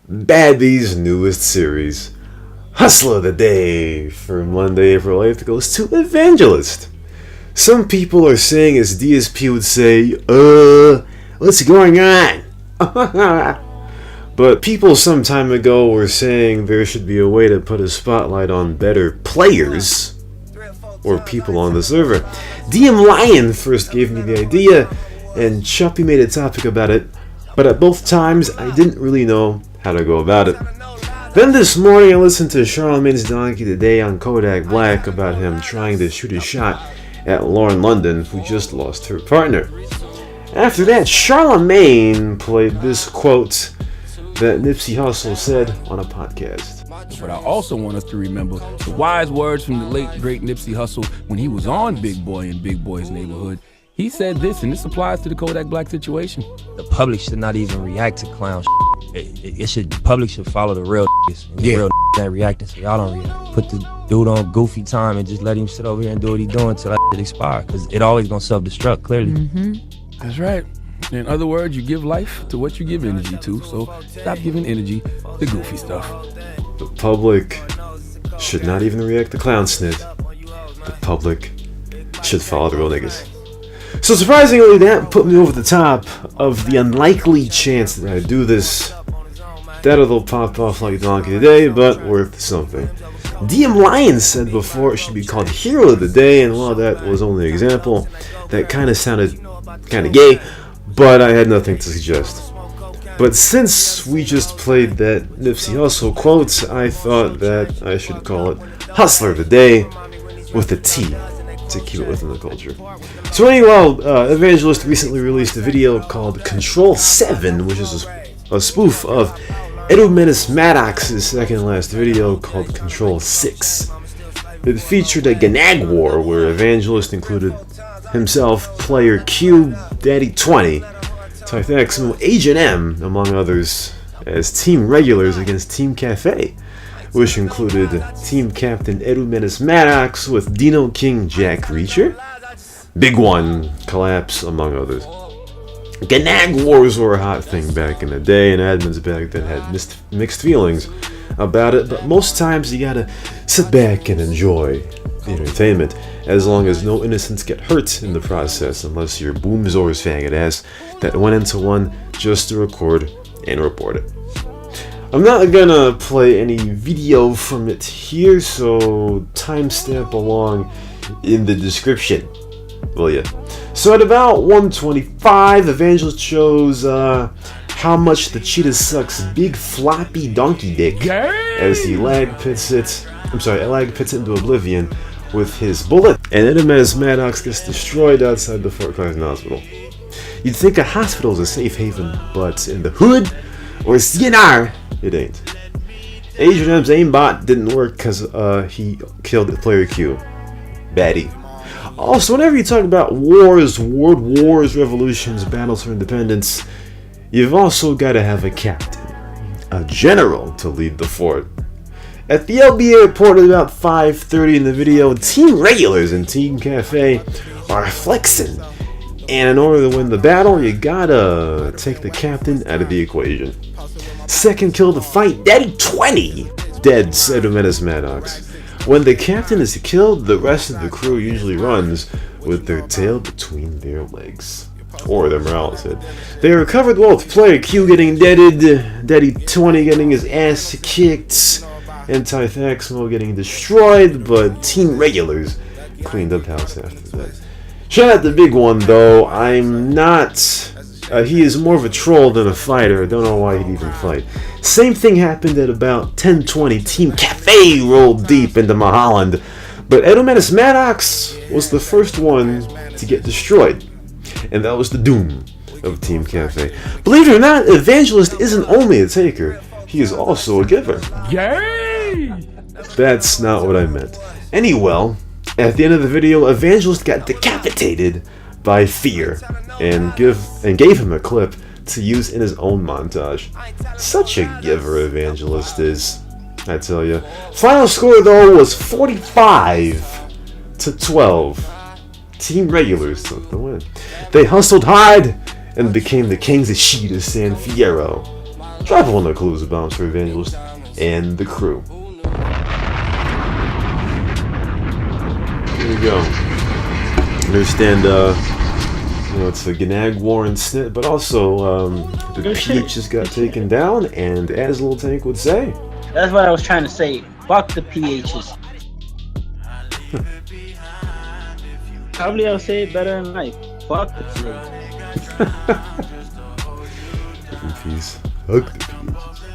Badby's newest series, Hustler of the Day, for Monday, April 8th, goes to Evangelist. Some people are saying, as DSP would say, what's going on? But people some time ago were saying there should be a way to put a spotlight on better players, or people on the server. DM Lion first gave me the idea, and Chuppy made a topic about it, but at both times I didn't really know how to go about it. Then this morning I listened to Charlemagne's Donkey Today on Kodak Black about him trying to shoot a shot at Lauren London, who just lost her partner. After that, Charlemagne played this quote that Nipsey Hussle said on a podcast. But I also want us to remember the wise words from the late, great Nipsey Hussle when he was on Big Boy in Big Boy's neighborhood. He said this, and this applies to the Kodak Black situation. The public should not even react to clown The public should follow the real and the real that reacting, so y'all don't react. Put the dude on goofy time and just let him sit over here and do what he's doing till that shit expire, because it always gonna self-destruct, clearly. Mm-hmm. That's right. In other words, you give life to what you give energy to, so stop giving energy to goofy stuff. The public should not even react to clown snit. The public should follow the real niggas. So surprisingly, that put me over the top of the unlikely chance that I do this. That it'll pop off like Donkey Today, but worth something. DM Lion said before it should be called Hero of the Day, and while that was only an example, that kind of sounded kind of gay, but I had nothing to suggest. But since we just played that Nipsey Hussle quote, I thought that I should call it Hustler of the Day with a T to keep it within the culture. So anyway, Evangelist recently released a video called Control 7, which is a spoof of Edu Menace Maddox's second last video called Control 6. It featured a Ganag war where Evangelist included himself, Player Q, Daddy 20, Tythexmo, Agent M, among others, as team regulars against Team Cafe, which included Team Captain Edu Menace Maddox with Dino King Jack Reacher, Big One, Collapse, among others. Ganag wars were a hot thing back in the day, and admins back then had mixed feelings about it, but most times you gotta sit back and enjoy the entertainment, as long as no innocents get hurt in the process, unless you're Boomzor's faggot ass that went into one just to record and report it. I'm not gonna play any video from it here, so timestamp along in the description, will ya? So at about 1:25, Evangelist shows how much the cheetah sucks big floppy donkey dick as he lag pits it into oblivion with his bullet, and Edu Menace Maddox gets destroyed outside the Fort Clarendon Hospital. You'd think a hospital is a safe haven, but in the hood, or CNR, it ain't. Agent M's aimbot didn't work because he killed Player Q. Baddie. Also, whenever you talk about wars, world wars, revolutions, battles for independence, you've also got to have a captain, a general, to lead the fort. At the LB airport at about 5:30 in the video, team regulars in Team Cafe are flexing, and in order to win the battle, you gotta take the captain out of the equation. Second kill of the fight, Daddy 20, dead, said Edu Menace Maddox. When the captain is killed, the rest of the crew usually runs with their tail between their legs. Or their morale said. They recovered well with Player Q getting deaded, Daddy 20 getting his ass kicked, and Tythexmo getting destroyed, but team regulars cleaned up house after that. Shout out the Big One, though. I'm not... he is more of a troll than a fighter. I don't know why he'd even fight. Same thing happened at about 10:20. Team Cafe rolled deep into Mulholland, but Edu Menace Maddox was the first one to get destroyed, and that was the doom of Team Cafe. Believe it or not, Evangelist isn't only a taker, he is also a giver. Yay! That's not what I meant. Anyway, at the end of the video, Evangelist got decapitated by Fear and gave him a clip to use in his own montage. Such a giver Evangelist is, I tell you. Final score though was 45-12. Team regulars took the win. They hustled hard and became the kings of Sheeta San Fierro. Drop one of the clues bombs for Evangelist and the crew. Here we go. Understand, it's a Gnag Warren snit, but also the peach just got taken down, and as Little Tank would say, that's what I was trying to say. Fuck the PHs. Probably I'll say it better in life. Fuck the PHs. Peace. Fuck the peaches.